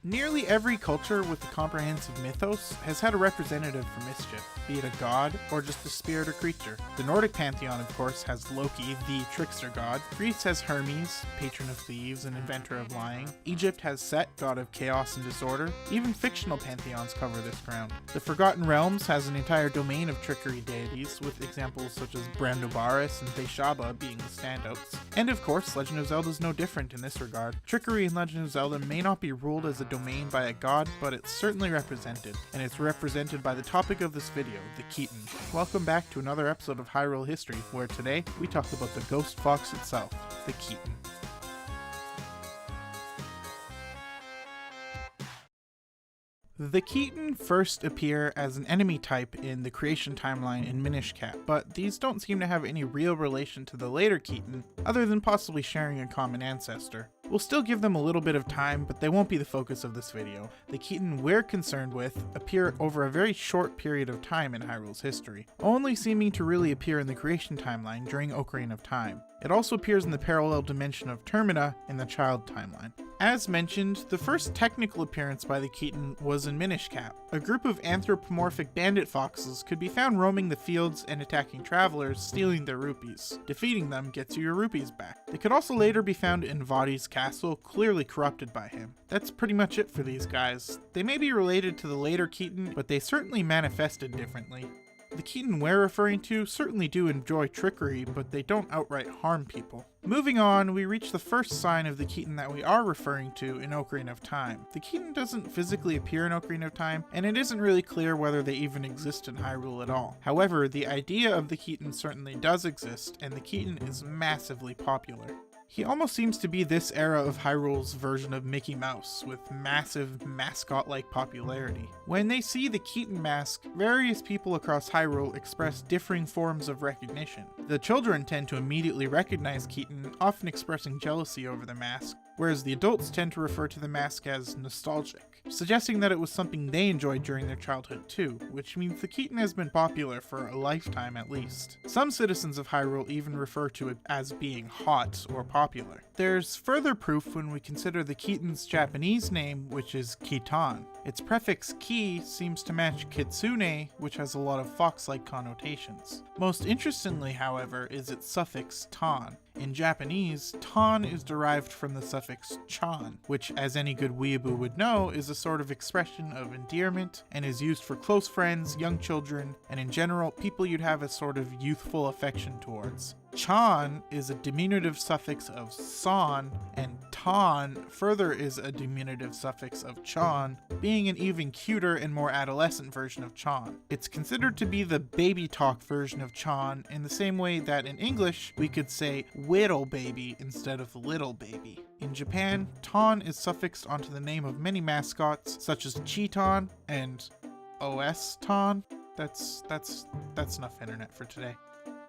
Nearly every culture with a comprehensive mythos has had a representative for mischief, be it a god or just a spirit or creature. The Nordic pantheon, of course, has Loki, the trickster god. Greece has Hermes, patron of thieves and inventor of lying. Egypt has Set, god of chaos and disorder. Even fictional pantheons cover this ground. The Forgotten Realms has an entire domain of trickery deities, with examples such as Brandobaris and Beshaba being the standouts. And of course, Legend of Zelda is no different in this regard. Trickery in Legend of Zelda may not be ruled as a domain by a god, but it's certainly represented, and it's represented by the topic of this video, the Keatons. Welcome back to another episode of Hyrule History, where today we talk about the ghost fox itself, the Keaton. The Keaton first appear as an enemy type in the creation timeline in Minish Cap, but these don't seem to have any real relation to the later Keaton, other than possibly sharing a common ancestor. We'll still give them a little bit of time, but they won't be the focus of this video. The Keaton we're concerned with appear over a very short period of time in Hyrule's history, only seeming to really appear in the creation timeline during Ocarina of Time. It also appears in the parallel dimension of Termina in the child timeline. As mentioned, the first technical appearance by the Keaton was in Minish Cap. A group of anthropomorphic bandit foxes could be found roaming the fields and attacking travelers, stealing their rupees. Defeating them gets you your rupees back. They could also later be found in Vadi's castle, clearly corrupted by him. That's pretty much it for these guys. They may be related to the later Keaton, but they certainly manifested differently. The Keaton we're referring to certainly do enjoy trickery, but they don't outright harm people. Moving on, we reach the first sign of the Keaton that we are referring to in Ocarina of Time. The Keaton doesn't physically appear in Ocarina of Time, and it isn't really clear whether they even exist in Hyrule at all. However, the idea of the Keaton certainly does exist, and the Keaton is massively popular. He almost seems to be this era of Hyrule's version of Mickey Mouse, with massive mascot-like popularity. When they see the Keaton mask, various people across Hyrule express differing forms of recognition. The children tend to immediately recognize Keaton, often expressing jealousy over the mask, whereas the adults tend to refer to the mask as nostalgic, suggesting that it was something they enjoyed during their childhood too, which means the Keaton has been popular for a lifetime at least. Some citizens of Hyrule even refer to it as being hot or popular. There's further proof when we consider the Keaton's Japanese name, which is Keaton. Its prefix ki seems to match kitsune, which has a lot of fox-like connotations. Most interestingly, however, is its suffix ton. In Japanese, ton is derived from the suffix chan, which, as any good weeaboo would know, is a sort of expression of endearment and is used for close friends, young children, and in general, people you'd have a sort of youthful affection towards. Chan is a diminutive suffix of san, and tan further is a diminutive suffix of chan, being an even cuter and more adolescent version of chan. It's considered to be the baby talk version of chan in the same way that in English we could say whittle baby instead of little baby. In Japan, tan is suffixed onto the name of many mascots such as Keaton and OS Tan. That's enough internet for today.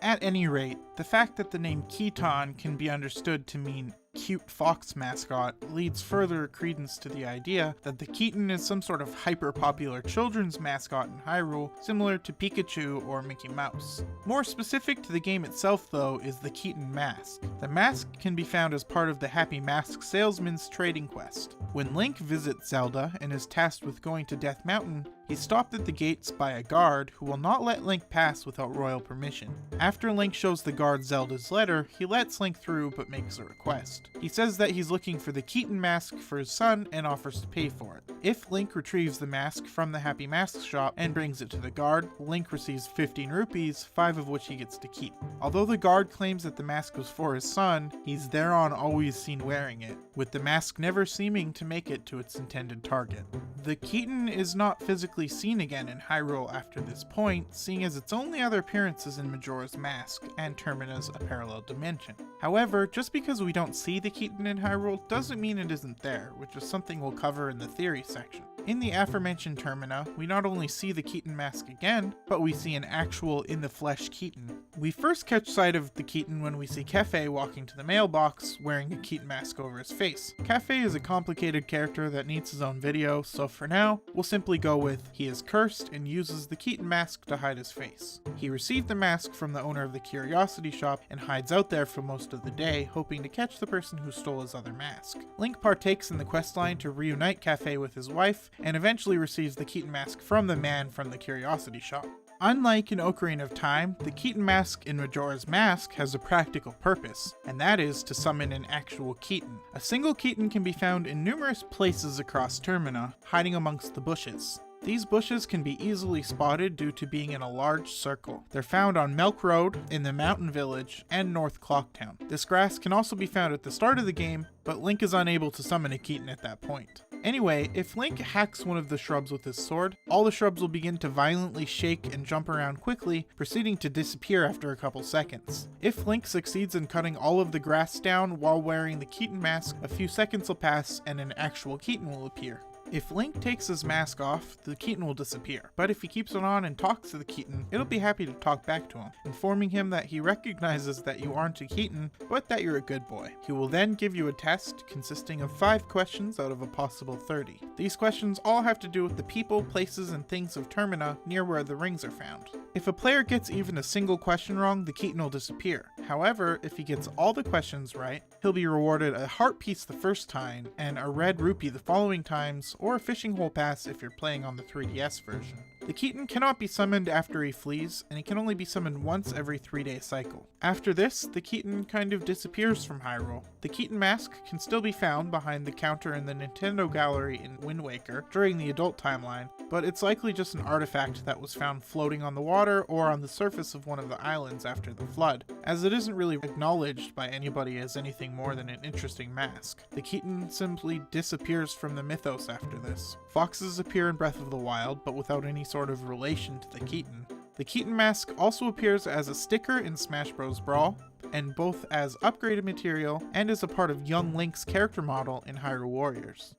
At any rate, the fact that the name Keaton can be understood to mean cute fox mascot leads further credence to the idea that the Keaton is some sort of hyper-popular children's mascot in Hyrule, similar to Pikachu or Mickey Mouse. More specific to the game itself, though, is the Keaton mask. The mask can be found as part of the Happy Mask Salesman's trading quest. When Link visits Zelda and is tasked with going to Death Mountain, he's stopped at the gates by a guard who will not let Link pass without royal permission. After Link shows the guard Zelda's letter, he lets Link through but makes a request. He says that he's looking for the Keaton mask for his son and offers to pay for it. If Link retrieves the mask from the Happy Mask shop and brings it to the guard, Link receives 15 rupees, 5 of which he gets to keep. Although the guard claims that the mask was for his son, he's thereon always seen wearing it, with the mask never seeming to make it to its intended target. The Keaton is not physically seen again in Hyrule after this point, seeing as its only other appearance is in Majora's Mask and Termina's A Parallel Dimension. However, just because we don't see the Keaton in Hyrule doesn't mean it isn't there, which is something we'll cover in the theory section. In the aforementioned Termina, we not only see the Keaton mask again, but we see an actual in-the-flesh Keaton. We first catch sight of the Keaton when we see Kefei walking to the mailbox wearing a Keaton mask over his face. Kefei is a complicated character that needs his own video, so so for now, we'll simply go with he is cursed and uses the Keaton mask to hide his face. He received the mask from the owner of the curiosity shop and hides out there for most of the day, hoping to catch the person who stole his other mask. Link partakes in the questline to reunite Kafei with his wife, and eventually receives the Keaton mask from the man from the curiosity shop. Unlike in Ocarina of Time, the Keaton mask in Majora's Mask has a practical purpose, and that is to summon an actual Keaton. A single Keaton can be found in numerous places across Termina, hiding amongst the bushes. These bushes can be easily spotted due to being in a large circle. They're found on Milk Road, in the Mountain Village, and North Clocktown. This grass can also be found at the start of the game, but Link is unable to summon a Keaton at that point. Anyway, if Link hacks one of the shrubs with his sword, all the shrubs will begin to violently shake and jump around quickly, proceeding to disappear after a couple seconds. If Link succeeds in cutting all of the grass down while wearing the Keaton mask, a few seconds will pass and an actual Keaton will appear. If Link takes his mask off, the Keaton will disappear, but if he keeps it on and talks to the Keaton, it'll be happy to talk back to him, informing him that he recognizes that you aren't a Keaton, but that you're a good boy. He will then give you a test consisting of 5 questions out of a possible 30. These questions all have to do with the people, places, and things of Termina near where the rings are found. If a player gets even a single question wrong, the Keaton will disappear. However, if he gets all the questions right, he'll be rewarded a heart piece the first time, and a red rupee the following times, or a fishing hole pass if you're playing on the 3DS version. The Keaton cannot be summoned after he flees, and he can only be summoned once every 3-day cycle. After this, the Keaton kind of disappears from Hyrule. The Keaton mask can still be found behind the counter in the Nintendo Gallery in Wind Waker during the adult timeline, but it's likely just an artifact that was found floating on the water or on the surface of one of the islands after the flood, as it isn't really acknowledged by anybody as anything more than an interesting mask. The Keaton simply disappears from the mythos after this. Foxes appear in Breath of the Wild, but without any sort of relation to the Keaton. The Keaton mask also appears as a sticker in Smash Bros. Brawl, and both as upgraded material and as a part of young Link's character model in Hyrule Warriors.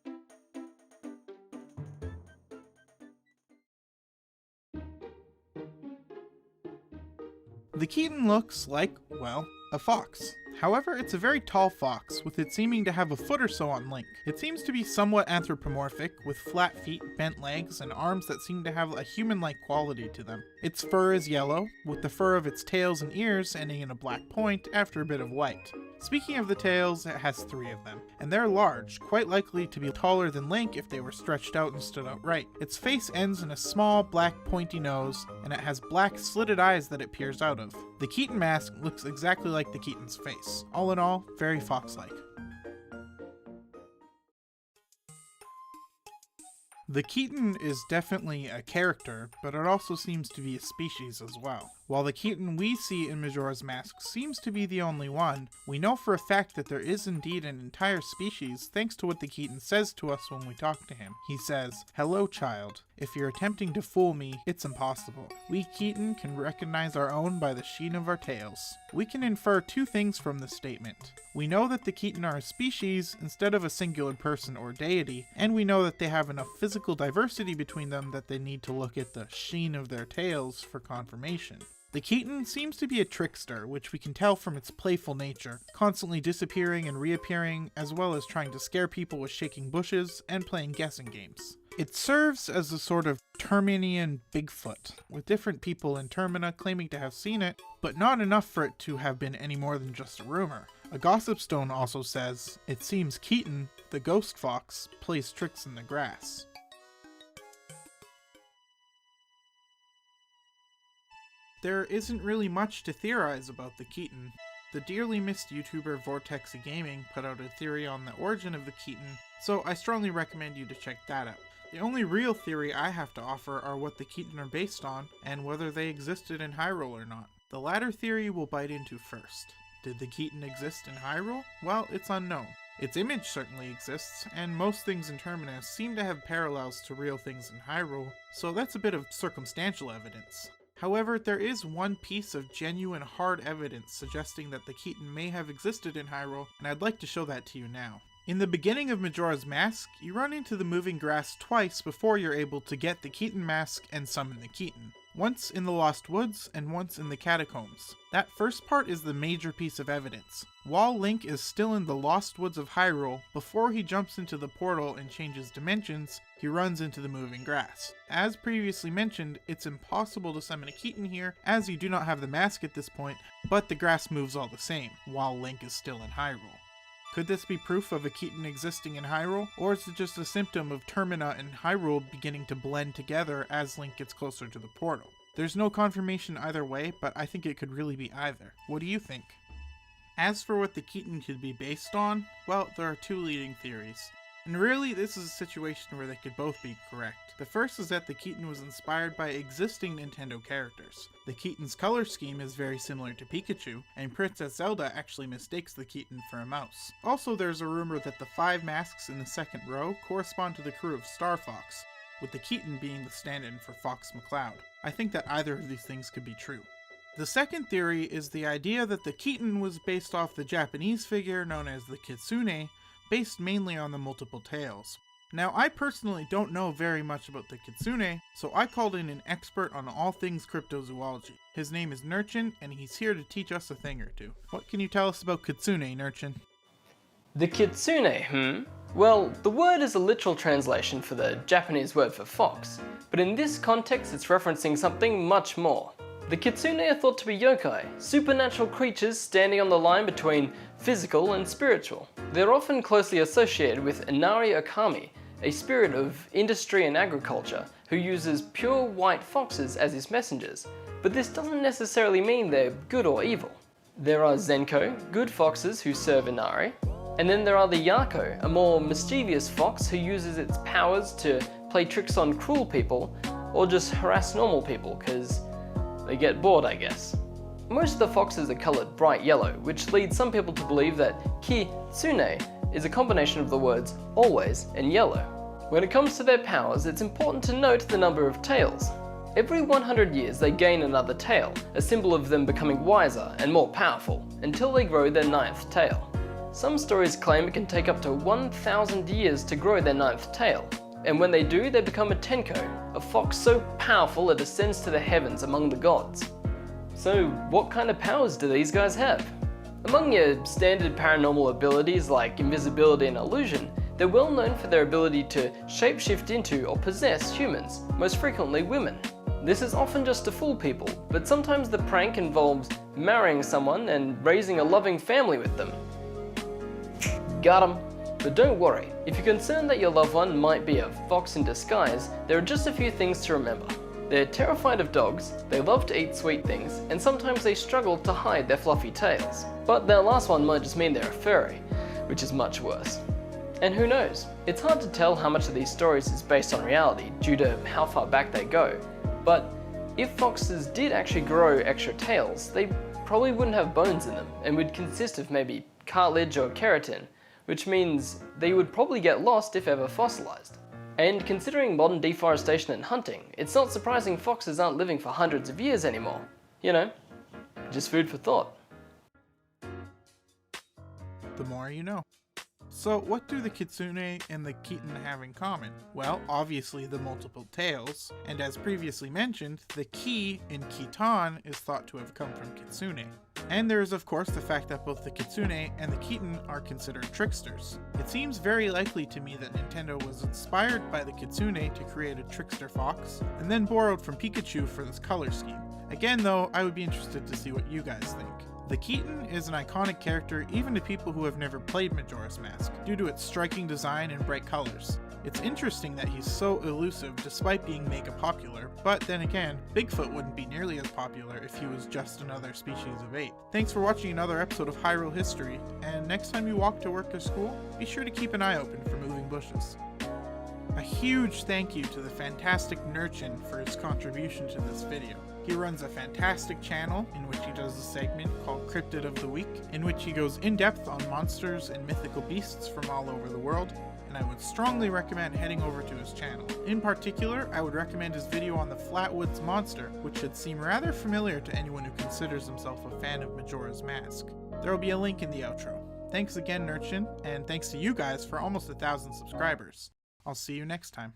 The Keaton looks like, well, a fox. However, it's a very tall fox, with it seeming to have a foot or so on Link. It seems to be somewhat anthropomorphic, with flat feet, bent legs, and arms that seem to have a human-like quality to them. Its fur is yellow, with the fur of its tails and ears ending in a black point after a bit of white. Speaking of the tails, it has 3 of them, and they're large, quite likely to be taller than Link if they were stretched out and stood upright. Its face ends in a small, black, pointy nose, and it has black, slitted eyes that it peers out of. The Keaton mask looks exactly like the Keaton's face. All in all, very fox-like. The Keaton is definitely a character, but it also seems to be a species as well. While the Keaton we see in Majora's Mask seems to be the only one, we know for a fact that there is indeed an entire species thanks to what the Keaton says to us when we talk to him. He says, "Hello, child. If you're attempting to fool me, it's impossible. We Keaton can recognize our own by the sheen of our tails." We can infer 2 things from this statement. We know that the Keaton are a species instead of a singular person or deity, and we know that they have enough physical diversity between them that they need to look at the sheen of their tails for confirmation. The Keaton seems to be a trickster, which we can tell from its playful nature, constantly disappearing and reappearing, as well as trying to scare people with shaking bushes and playing guessing games. It serves as a sort of Terminian Bigfoot, with different people in Termina claiming to have seen it, but not enough for it to have been any more than just a rumor. A gossip stone also says, it seems Keaton, the ghost fox, plays tricks in the grass. There isn't really much to theorize about the Keaton. The dearly missed YouTuber Vortexy Gaming put out a theory on the origin of the Keaton, so I strongly recommend you to check that out. The only real theory I have to offer are what the Keaton are based on, and whether they existed in Hyrule or not. The latter theory we'll bite into first. Did the Keaton exist in Hyrule? Well, it's unknown. Its image certainly exists, and most things in Terminus seem to have parallels to real things in Hyrule, so that's a bit of circumstantial evidence. However, there is one piece of genuine hard evidence suggesting that the Keaton may have existed in Hyrule, and I'd like to show that to you now. In the beginning of Majora's Mask, you run into the moving grass twice before you're able to get the Keaton mask and summon the Keaton. once in the Lost Woods and once in the Catacombs. That first part is the major piece of evidence. While Link is still in the Lost Woods of Hyrule, before he jumps into the portal and changes dimensions, he runs into the moving grass. As previously mentioned, it's impossible to summon a Keaton here, as you do not have the mask at this point, but the grass moves all the same, while Link is still in Hyrule. Could this be proof of a Keaton existing in Hyrule, or is it just a symptom of Termina and Hyrule beginning to blend together as Link gets closer to the portal? There's no confirmation either way, but I think it could really be either. What do you think? As for what the Keaton could be based on, well, there are two leading theories. And really, this is a situation where they could both be correct. The first is that the Keaton was inspired by existing Nintendo characters. The Keaton's color scheme is very similar to Pikachu, and Princess Zelda actually mistakes the Keaton for a mouse. Also, there's a rumor that the 5 masks in the second row correspond to the crew of Star Fox, with the Keaton being the stand-in for Fox McCloud. I think that either of these things could be true. The second theory is the idea that the Keaton was based off the Japanese figure known as the Kitsune, based mainly on the multiple tails. Now, I personally don't know very much about the Kitsune, so I called in an expert on all things cryptozoology. His name is Nurchin, and he's here to teach us a thing or two. What can you tell us about Kitsune, Nurchin? The Kitsune, Well, the word is a literal translation for the Japanese word for fox, but in this context it's referencing something much more. The Kitsune are thought to be yokai, supernatural creatures standing on the line between physical and spiritual. They're often closely associated with Inari Okami, a spirit of industry and agriculture who uses pure white foxes as his messengers, but this doesn't necessarily mean they're good or evil. There are Zenko, good foxes who serve Inari, and then there are the Yako, a more mischievous fox who uses its powers to play tricks on cruel people or just harass normal people because they get bored, I guess. Most of the foxes are coloured bright yellow, which leads some people to believe that Kitsune is a combination of the words always and yellow. When it comes to their powers, it's important to note the number of tails. Every 100 years they gain another tail, a symbol of them becoming wiser and more powerful, until they grow their 9th tail. Some stories claim it can take up to 1,000 years to grow their 9th tail, and when they do, they become a Tenko, a fox so powerful it ascends to the heavens among the gods. So what kind of powers do these guys have? Among your standard paranormal abilities like invisibility and illusion, they're well known for their ability to shapeshift into or possess humans, most frequently women. This is often just to fool people, but sometimes the prank involves marrying someone and raising a loving family with them. Got 'em! But don't worry, if you're concerned that your loved one might be a fox in disguise, there are just a few things to remember. They're terrified of dogs, they love to eat sweet things, and sometimes they struggle to hide their fluffy tails. But that last one might just mean they're a furry, which is much worse. And who knows? It's hard to tell how much of these stories is based on reality due to how far back they go. But if foxes did actually grow extra tails, they probably wouldn't have bones in them and would consist of maybe cartilage or keratin, which means they would probably get lost if ever fossilized. And considering modern deforestation and hunting, it's not surprising foxes aren't living for hundreds of years anymore. You know, just food for thought. The more you know. So what do the Kitsune and the Keaton have in common? Well, obviously the multiple tails, and as previously mentioned, the Ki in Keaton is thought to have come from Kitsune. And there is of course the fact that both the Kitsune and the Keaton are considered tricksters. It seems very likely to me that Nintendo was inspired by the Kitsune to create a trickster fox, and then borrowed from Pikachu for this color scheme. Again though, I would be interested to see what you guys think. The Keaton is an iconic character even to people who have never played Majora's Mask, due to its striking design and bright colors. It's interesting that he's so elusive despite being mega popular, but then again, Bigfoot wouldn't be nearly as popular if he was just another species of ape. Thanks for watching another episode of Hyrule History, and next time you walk to work or school, be sure to keep an eye open for moving bushes. A huge thank you to the fantastic Nurchin for his contribution to this video. He runs a fantastic channel in which he does a segment called Cryptid of the Week, in which he goes in depth on monsters and mythical beasts from all over the world, and I would strongly recommend heading over to his channel. In particular, I would recommend his video on the Flatwoods monster, which should seem rather familiar to anyone who considers himself a fan of Majora's Mask. There will be a link in the outro. Thanks again, Nurchin, and thanks to you guys for almost 1,000 subscribers. I'll see you next time.